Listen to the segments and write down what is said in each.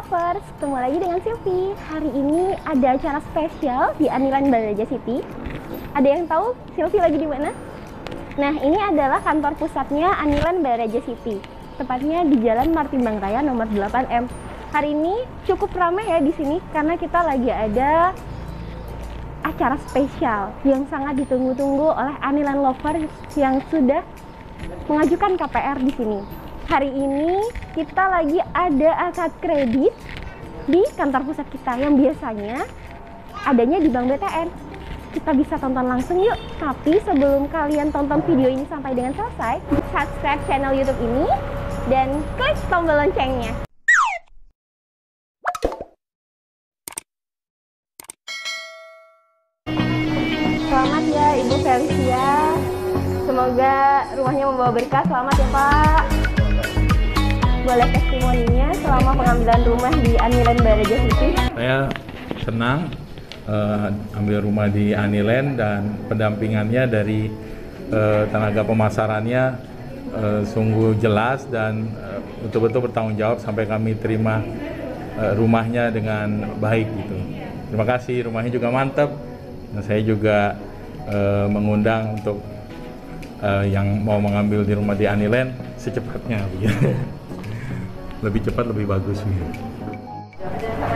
Lovers, ketemu lagi dengan Sylvie. Hari ini ada acara spesial di Aniline Balaraja City. Ada yang tahu Sylvie lagi di mana? Nah, ini adalah kantor pusatnya Aniline Balaraja City. Tepatnya di Jalan Martimbang Raya nomor 8M. Hari ini cukup ramai ya di sini karena kita lagi ada acara spesial yang sangat ditunggu-tunggu oleh Aniline Lovers yang sudah mengajukan KPR di sini. Hari ini kita lagi ada akad kredit di kantor pusat kita yang biasanya adanya di Bank BTN. Kita bisa tonton langsung yuk. Tapi sebelum kalian tonton video ini sampai dengan selesai, subscribe channel YouTube ini dan klik tombol loncengnya. Selamat ya Ibu Felicia. Semoga rumahnya membawa berkah. Selamat ya Pak. Boleh testimoninya selama pengambilan rumah di Aniline Balaraja City? Saya senang ambil rumah di Aniline dan pendampingannya dari tenaga pemasarannya sungguh jelas dan betul-betul bertanggung jawab sampai kami terima rumahnya dengan baik gitu. Terima kasih, rumahnya juga mantap. Dan saya juga mengundang untuk yang mau mengambil di rumah di Aniline secepatnya. Lebih cepat lebih bagus gitu.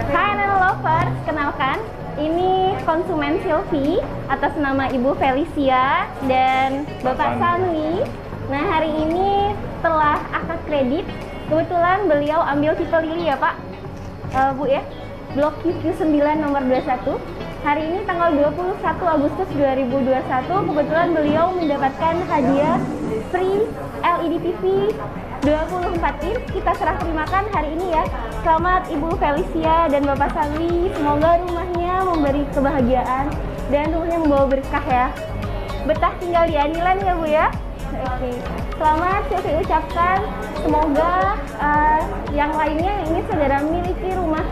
Hai Aniline Lovers, kenalkan ini konsumen Sylvie atas nama Ibu Felicia dan Bapak Sanwi. Nah, hari ini setelah akad kredit, kebetulan beliau ambil tipe Lily ya Pak, Bu ya, blok QQ9 nomor 21. Hari ini tanggal 21 Agustus 2021, kebetulan beliau mendapatkan hadiah free LED TV 24 inch. Kita serah terimakan hari ini ya. Selamat Ibu Felicia dan Bapak Sanwi. Semoga rumahnya memberi kebahagiaan dan rumahnya membawa berkah ya. Betah tinggal di Aniline ya Bu ya. Oke. Selamat saya ucapkan. Semoga yang lainnya yang ingin segera memiliki rumah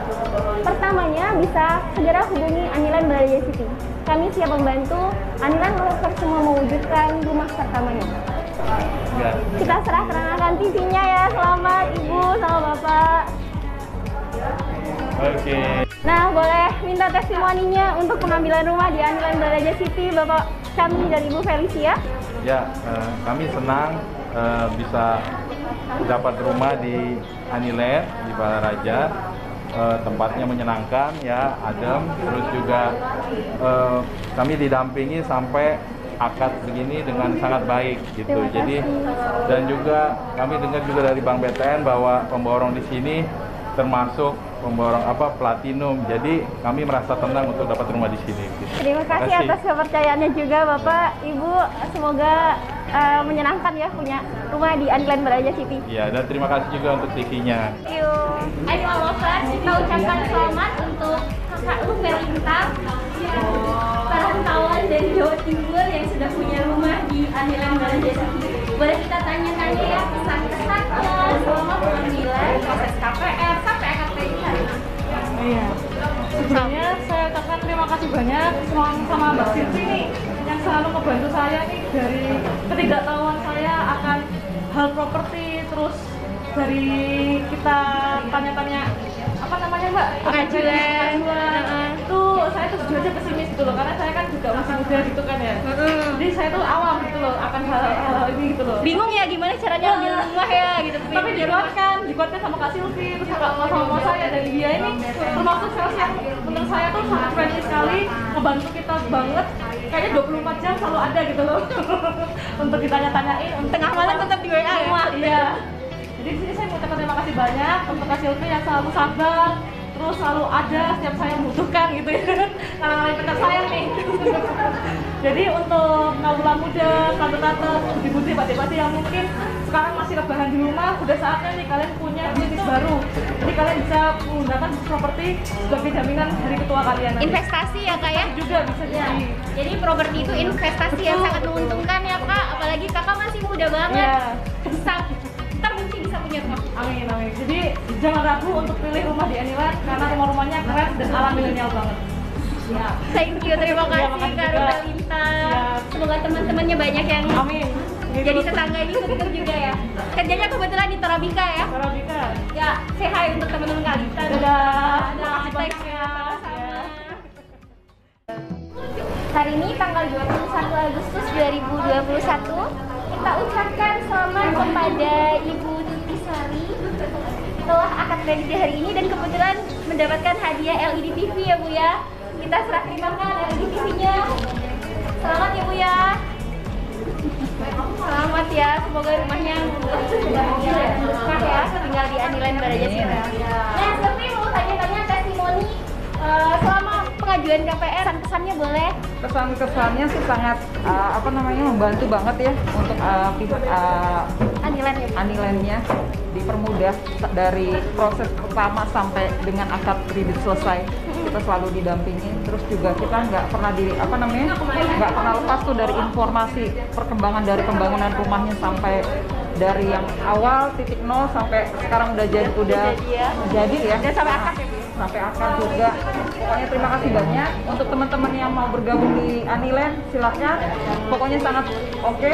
pertamanya bisa segera hubungi Aniline Balaraja City. Kami siap membantu Aniline Lovers semua mewujudkan rumah pertamanya. Kita serah terimakan TV-nya ya. Selamat Ibu sama Bapak. Oke. Nah, boleh minta testimoninya untuk pengambilan rumah di Aniline Balaraja City, Bapak Sanwi dan Ibu Felicia. Ya, kami senang bisa dapat rumah di Aniline di Balaraja. Tempatnya menyenangkan ya, adem. Terus juga kami didampingi sampai akad begini dengan sangat baik gitu. Jadi dan juga kami dengar juga dari Bank BTN bahwa pemborong di sini termasuk pemborong platinum. Jadi kami merasa tenang untuk dapat rumah di sini. Gitu. Terima kasih atas kepercayaannya juga Bapak, Ibu. Semoga menyenangkan ya punya rumah di Aniline Balaraja City. Iya, dan terima kasih juga untuk TV-nya. Aniline Lovers, kita ucapkan selamat untuk Kakak Lu Melintar, perantauan dari Jawa Timur yang sudah punya rumah di Aniline Balaraja City. Boleh kita tanya-tanya ya kesan-kesannya selama pengambilan proses KPR sampai akad kredit hari ini. Iya. Sebenarnya saya ucapkan terima kasih banyak sama Mbak Sylvie nih yang selalu membantu saya nih dari ketidaktahuan saya akan hal properti, terus dari kita tanya-tanya apa namanya Mbak? Pengajuan. Tuh saya tuh jujur pesimis gitu loh, karena saya kan juga masih muda gitu kan ya. Jadi saya tuh awam gitu loh akan hal-hal ini gitu loh. Bingung ya gimana caranya ambil rumah ya gitu. Tapi dikuatkan sama Kak Sylvie, terus sama saya dan dia ini termasuk sales yang menurut saya tuh sangat friendly sekali, ngebantu kita banget. Kayaknya 24 jam selalu ada gitu loh untuk ditanya-tanyain. Tengah malam tetap di WA ya? Iya. Jadi di sini saya mengucapkan terima kasih banyak untuk Kak Sylvie yang selalu sabar, terus selalu ada setiap saya membutuhkan gitu ya. Ngalang-ngalangin pencet saya nih. Jadi untuk kaula muda, tante-tante, budi-budi, pati-pati yang mungkin sekarang masih rebahan di rumah, udah saatnya nih kalian punya bisnis baru. Jadi kalian bisa menggunakan properti sebagai jaminan dari ketua kalian. Investasi ya Kak ya? Juga bisa jadi. Jadi properti itu investasi yang sangat menguntungkan ya Kak, apalagi Kakak masih muda banget. Ntar mungkin bisa punya rumah. Amin, amin. Jadi jangan ragu untuk pilih rumah di Aniline karena rumah-rumahnya keren dan ala milenial banget. Ya. Thank you, terima kasih Kak Rubelinta. Semoga teman-temannya banyak yang Amin. jadi tetangga ini ikut juga ya. Kerjanya kebetulan di Torabika ya. Torabika. Ya, say hi untuk teman-teman sekali. Dadah. Makasih banyak ya. Hari ini tanggal 21 Agustus 2021 kita ucapkan selamat kepada Ibu Tuti Sari telah akad ready hari ini dan kebetulan mendapatkan hadiah LED TV ya Bu ya. Kita serah terimakan LED TV-nya. Selamat ya Bu ya. Selamat ya, semoga rumahnya bahagia dan berkah ya, tinggal di Anilen Barajasira. Nah, tapi mau tanya-tanya testimoni selama pengajuan KPR, kesannya boleh? Kesan-kesannya sih sangat membantu banget ya untuk pihak Anilennya dipermudah dari proses pertama sampai dengan akad kredit selesai. Kita selalu didampingi, terus juga kita nggak pernah nggak pernah lepas tuh dari informasi perkembangan dari pembangunan rumahnya sampai dari yang awal titik nol sampai sekarang udah jadi ya. Dan sampai akad ya Bu? Sampai akad juga. Pokoknya terima kasih banyak untuk teman-teman yang mau bergabung di Anilen, silahkan. Pokoknya sangat oke,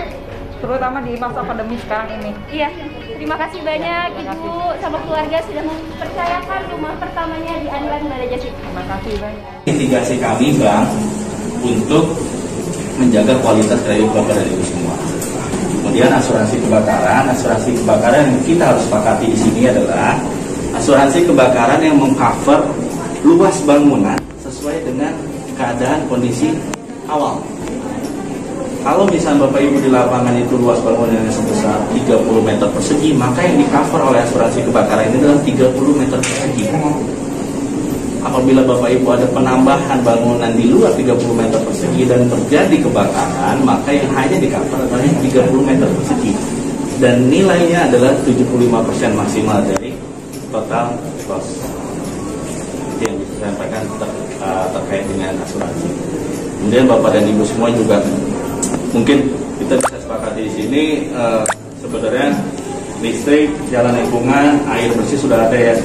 terutama di masa pandemi sekarang ini. Iya, terima kasih banyak Ibu sama keluarga sudah mempercayakan rumah pertamanya di Anilen Barajasira. Terima kasih banyak. Mitigasi kami Bank untuk menjaga kualitas kredit Bapak dan Ibu semua. Kemudian asuransi kebakaran yang kita harus sepakati di sini adalah asuransi kebakaran yang mengcover luas bangunan sesuai dengan keadaan kondisi awal. Kalau misalnya Bapak Ibu di lapangan itu luas bangunannya sebesar 30 meter persegi, maka yang di cover oleh asuransi kebakaran ini adalah 30 meter persegi. Apabila Bapak Ibu ada penambahan bangunan di luar 30 meter persegi dan terjadi kebakaran, maka yang hanya di cover adalah 30 meter persegi. Dan nilainya adalah 75% maksimal dari total cost. Itu yang bisa saya sampaikan terkait dengan asuransi. Kemudian Bapak dan Ibu semua juga mungkin kita bisa sepakati di sini sebenarnya listrik, jalan lingkungan, air bersih sudah ada ya.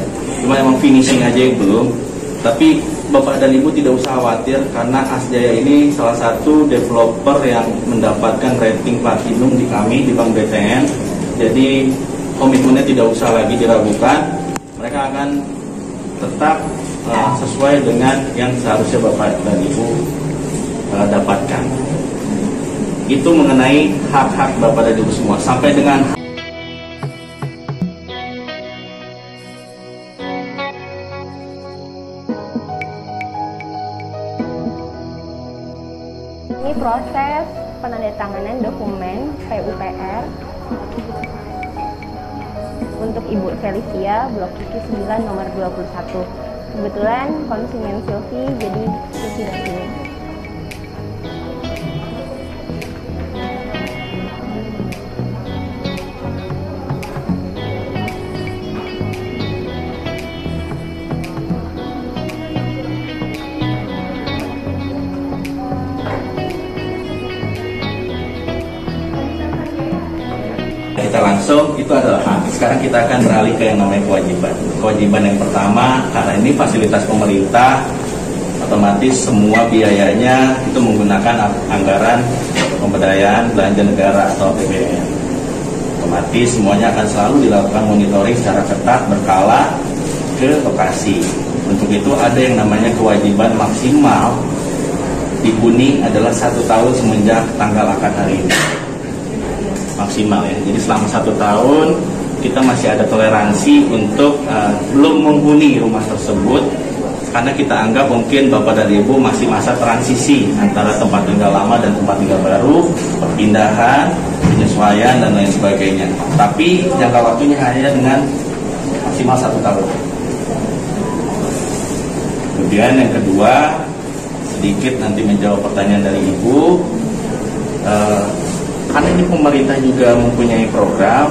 Cuma emang finishing aja yang belum. Tapi Bapak dan Ibu tidak usah khawatir karena Asjaya ini salah satu developer yang mendapatkan rating platinum di kami di Bank BTN. Jadi komitmennya tidak usah lagi diragukan. Mereka akan tetap sesuai dengan yang seharusnya Bapak dan Ibu dapatkan. Itu mengenai hak-hak Bapak dan Ibu semua sampai dengan ini proses penandatanganan dokumen PUPR untuk Ibu Felicia Blok Kiki 9 nomor 21. Kebetulan konsumen Silvi jadi Silvi dan ini. kita langsung itu adalah hak. Sekarang kita akan beralih ke yang namanya kewajiban. Kewajiban yang pertama, karena ini fasilitas pemerintah, otomatis semua biayanya itu menggunakan anggaran pemberdayaan belanja negara atau APBN. Otomatis semuanya akan selalu dilakukan monitoring secara ketat berkala ke lokasi. Untuk itu ada yang namanya kewajiban maksimal dihuni adalah 1 tahun semenjak tanggal akad hari ini. Maksimal ya. Jadi selama 1 tahun kita masih ada toleransi untuk belum menghuni rumah tersebut karena kita anggap mungkin Bapak dan Ibu masih masa transisi antara tempat tinggal lama dan tempat tinggal baru, perpindahan, penyesuaian dan lain sebagainya. Tapi jangka waktunya hanya dengan maksimal 1 tahun. Kemudian yang kedua, sedikit nanti menjawab pertanyaan dari Ibu. Karena ini pemerintah juga mempunyai program,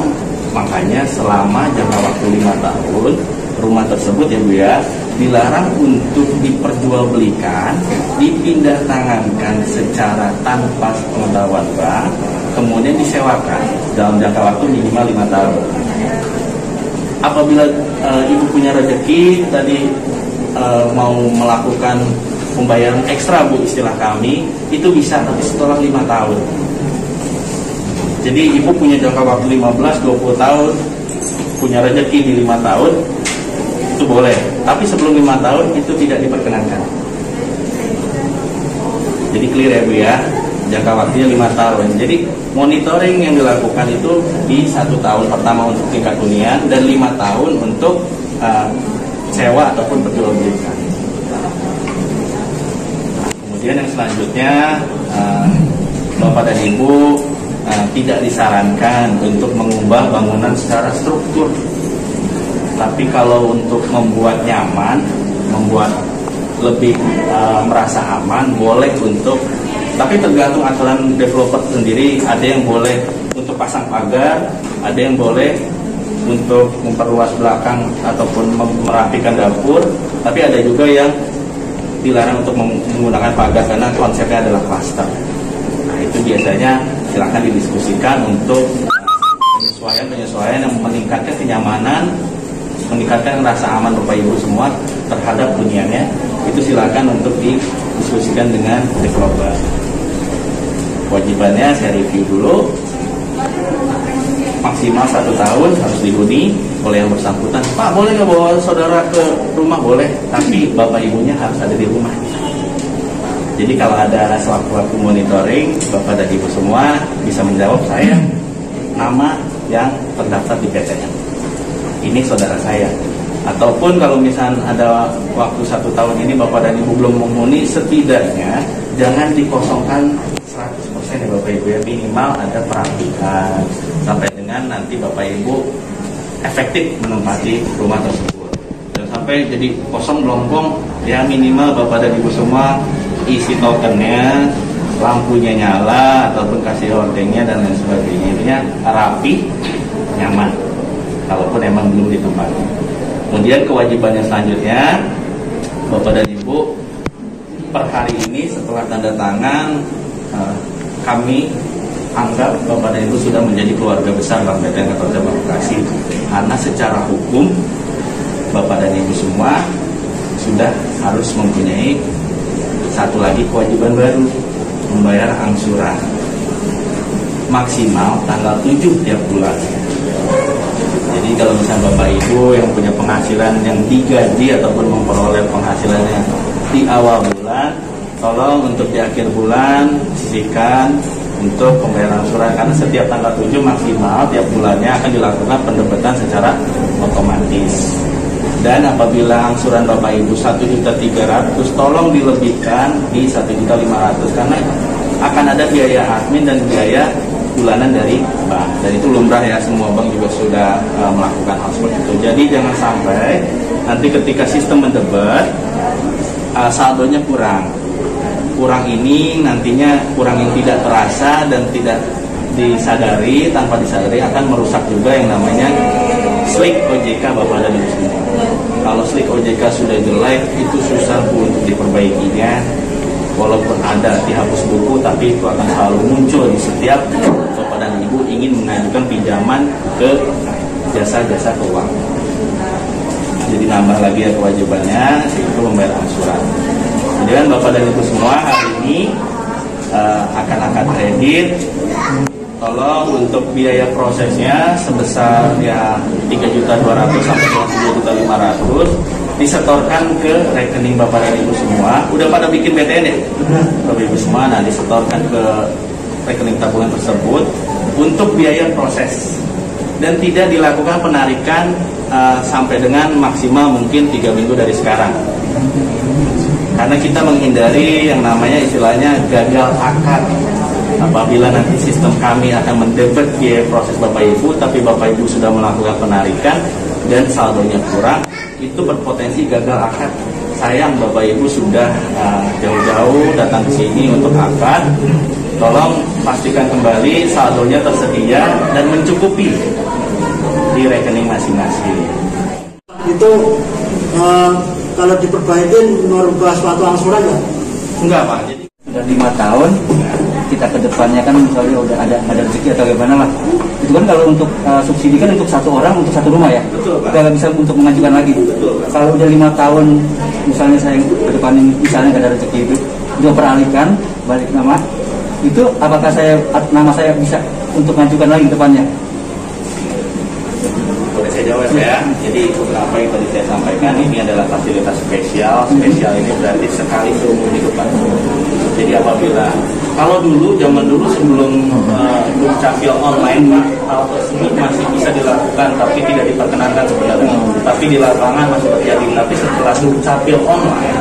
makanya selama jangka waktu 5 tahun rumah tersebut ya Bu ya dilarang untuk diperjualbelikan, dipindah tangankan secara tanpa pengetahuan bank, kemudian disewakan dalam jangka waktu minimal 5 tahun. Apabila Ibu punya rezeki tadi mau melakukan pembayaran ekstra Bu istilah kami, itu bisa tapi setelah 5 tahun. Jadi Ibu punya jangka waktu 15-20 tahun, punya rezeki di 5 tahun, itu boleh, tapi sebelum 5 tahun itu tidak diperkenankan. Jadi clear ya Bu ya, jangka waktunya 5 tahun. Jadi monitoring yang dilakukan itu di 1 tahun pertama untuk tingkat hunian dan 5 tahun untuk sewa ataupun berjual-belikan. Kemudian yang selanjutnya, Bapak dan Ibu tidak disarankan untuk mengubah bangunan secara struktur. Tapi kalau untuk membuat nyaman, membuat lebih merasa aman, boleh untuk, tapi tergantung aturan developer sendiri. Ada yang boleh untuk pasang pagar, ada yang boleh untuk memperluas belakang ataupun merapikan dapur, tapi ada juga yang dilarang untuk menggunakan pagar karena konsepnya adalah cluster. Nah itu biasanya silakan didiskusikan untuk penyesuaian yang meningkatkan kenyamanan, meningkatkan rasa aman Bapak Ibu semua terhadap huniannya. Itu silakan untuk didiskusikan dengan developer. Kewajibannya saya review dulu, maksimal 1 tahun harus dihuni oleh yang bersangkutan. Pak, boleh nggak bawa saudara ke rumah? Boleh, tapi Bapak Ibunya harus ada di rumah. Jadi kalau ada sewaktu-waktu monitoring, Bapak dan Ibu semua bisa menjawab, saya nama yang terdaftar di PT-nya, ini saudara saya. Ataupun kalau misalnya ada waktu 1 tahun ini Bapak dan Ibu belum menghuni, setidaknya jangan dikosongkan 100% ya Bapak Ibu ya, minimal ada perapikan sampai dengan nanti Bapak Ibu efektif menempati rumah tersebut. Dan sampai jadi kosong melompong ya, minimal Bapak dan Ibu semua isi tokennya, lampunya nyala ataupun kasih hordengnya dan lain sebagainya. Intinya rapi, nyaman. Kalaupun emang belum ditempati. Kemudian kewajibannya selanjutnya, Bapak dan Ibu, per hari ini setelah tanda tangan, kami anggap Bapak dan Ibu sudah menjadi keluarga besar Bank BTN Kota Cabang Bekasi. Karena secara hukum Bapak dan Ibu semua sudah harus mempunyai satu lagi kewajiban baru, membayar angsuran maksimal tanggal 7 tiap bulan. Jadi kalau misalnya Bapak Ibu yang punya penghasilan yang digaji ataupun memperoleh penghasilannya di awal bulan, tolong untuk di akhir bulan sisihkan untuk pembayaran angsuran, karena setiap tanggal 7 maksimal tiap bulannya akan dilakukan pendebetan secara otomatis. Dan apabila angsuran Bapak Ibu 1.300.000, tolong dilebihkan di 1.500.000 karena akan ada biaya admin dan biaya bulanan dari bank, dan itu lumrah ya, semua bank juga sudah melakukan hal seperti itu. Jadi jangan sampai nanti ketika sistem mendebet saldonya kurang ini nantinya kurang yang tidak terasa dan tidak disadari, tanpa disadari akan merusak juga yang namanya slik OJK Bapak dan Ibu semua. Kalau slik OJK sudah jelek, itu susah untuk diperbaikinya. Walaupun ada dihapus buku, tapi itu akan selalu muncul di setiap Bapak dan Ibu ingin mengajukan pinjaman ke jasa-jasa keuangan. Jadi nambah lagi ya kewajibannya, yaitu membayar angsuran. Kemudian Bapak dan Ibu semua hari ini akan angkat kredit. Tolong untuk biaya prosesnya sebesar ya 3.200.000 sampai 2.500.000 disetorkan ke rekening Bapak dan Ibu semua. Udah pada bikin BTN ya? Bapak Ibu semua, nah disetorkan ke rekening tabungan tersebut untuk biaya proses. Dan tidak dilakukan penarikan sampai dengan maksimal mungkin 3 minggu dari sekarang. Karena kita menghindari yang namanya istilahnya gagal akad. Apabila nanti sistem kami akan mendebet biaya proses Bapak Ibu, tapi Bapak Ibu sudah melakukan penarikan dan saldonya kurang, itu berpotensi gagal akad. Sayang Bapak Ibu sudah jauh-jauh datang ke sini untuk akad. Tolong pastikan kembali saldonya tersedia dan mencukupi di rekening masing-masing. Itu kalau diperbaikin merubah suatu angsuran ya? Enggak Pak. Jadi sudah 5 tahun kita ke depannya kan misalnya udah ada rezeki atau gimana lah, itu kan kalau untuk subsidi kan untuk 1 orang untuk 1 rumah ya. Betul, Pak. Kita nggak bisa untuk mengajukan lagi. Betul, Pak. Kalau udah 5 tahun misalnya saya ke depan misalnya nggak ada rezeki itu peralihkan balik nama, itu apakah nama saya bisa untuk mengajukan lagi ke depannya? Boleh saya jawab ya. Jadi apa yang tadi saya sampaikan ini adalah fasilitas spesial. Spesial ini berarti sekali seumur hidup Pak. Jadi apabila kalau zaman dulu sebelum dukcapil online Pak, hal tersebut masih bisa dilakukan tapi tidak diperkenankan sebenarnya. Tapi di lapangan masih terjadi. Tapi setelah dukcapil online,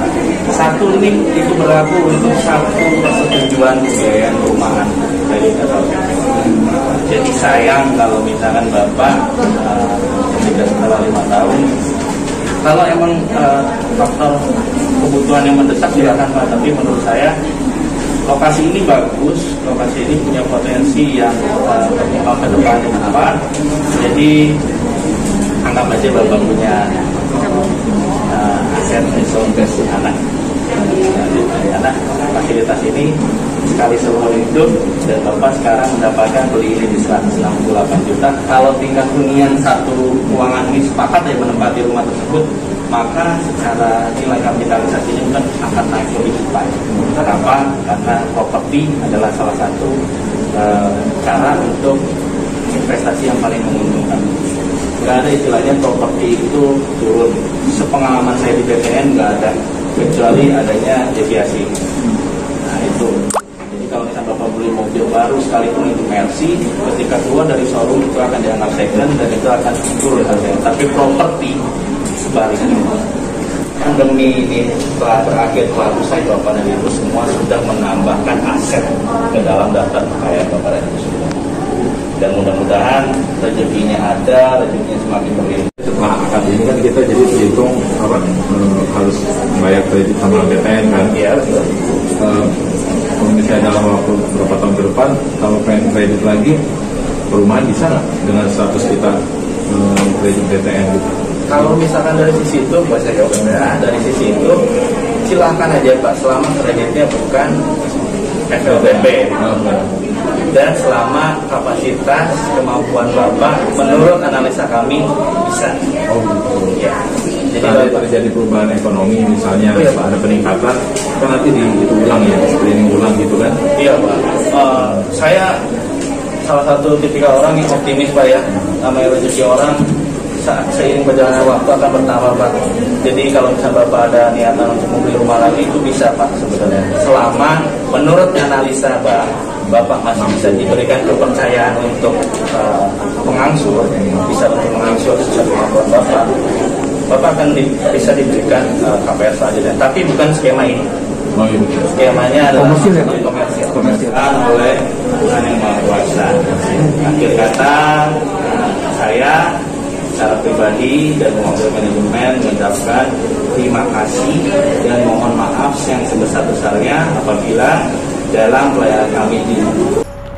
satu link itu berlaku untuk satu persetujuan pembiayaan perumahan kredit atau KPR. Jadi sayang kalau misalkan Bapak ketika setelah 5 tahun, kalau emang faktor kebutuhan yang mendesak silakan Pak. Tapi menurut saya lokasi ini bagus, lokasi ini punya potensi yang berkembang ke depan dengan apa. Jadi anggap aja Bapak punya aset investasi anak fasilitas ini sekali seumur hidup, dan Bapak sekarang mendapatkan beli ini di 168 juta. Kalau tingkat hunian satu ruangan ini sepakat ya menempati rumah tersebut, maka secara nilai kapitalisasinya kan akan naik lebih cepat. Kenapa? Karena properti adalah salah satu cara untuk investasi yang paling menguntungkan. Nggak ada istilahnya properti itu turun. Sepengalaman saya di BTN nggak ada, kecuali adanya deviasi. Nah itu. Jadi kalau misalnya Bapak beli mobil baru sekalipun itu Mercy, ketika keluar dari showroom itu akan dianggap second dan itu akan turun harganya. Tapi properti sebaliknya. Pandemi ini setelah berakhir, telah usai, Bapak dan Ibu semua sudah menambahkan aset ke dalam daftar kekayaan Bapak dan Ibu semua. Dan mudah-mudahan rezekinya ada, rezekinya semakin berlimpah. Setelah akad ini kan kita jadi dihitung harus bayar kredit sama BTN kan. Iya betul. Kalau misalnya dalam waktu beberapa tahun ke depan, kalau pengen kredit lagi, perumahan bisa nggak dengan status kita kredit BTN gitu? Kalau misalkan dari sisi itu, saya jawab ya, dari sisi itu silahkan aja Pak, selama kreditnya bukan FLBP. Dan selama kapasitas kemampuan Bapak menurut analisa kami bisa. Oh gitu. Ya. Jadi kalau terjadi perubahan ekonomi misalnya, ada peningkatan, kan nanti diulang ya, screening ulang gitu kan? Iya Pak. Saya salah satu tipikal orang yang optimis Pak ya. Namanya rezeki orang seiring berjalannya waktu akan bertambah Pak. Jadi kalau misalnya Bapak ada niatan untuk membeli rumah lagi, itu bisa Pak sebenarnya. Selama menurut analisa Bapak masih bisa diberikan kepercayaan untuk mengangsur, bisa untuk mengangsur sesuai kemampuan Bapak akan bisa diberikan KPR selanjutnya. Tapi bukan skema ini. Oh, iya. Skemanya adalah komersial. Oleh Tuhan Yang Maha Kuasa. Akhir kata, saya secara pribadi dan mewakili manajemen mengucapkan terima kasih dan mohon maaf yang sebesar-besarnya apabila dalam pelayanan kami ini.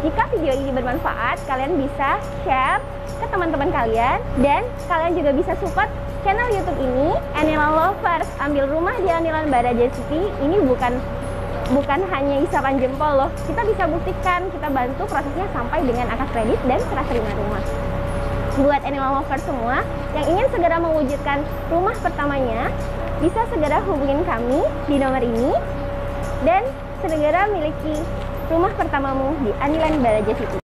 Jika video ini bermanfaat, kalian bisa share ke teman-teman kalian, dan kalian juga bisa support channel YouTube ini, Anilan Lovers. Ambil rumah di Anilan Baraja City ini bukan hanya isapan jempol loh. Kita bisa buktikan, kita bantu prosesnya sampai dengan akad kredit dan serah terima rumah. Buat Anilan Lovers semua yang ingin segera mewujudkan rumah pertamanya, bisa segera hubungin kami di nomor ini dan segera miliki rumah pertamamu di Anilan Baraja City.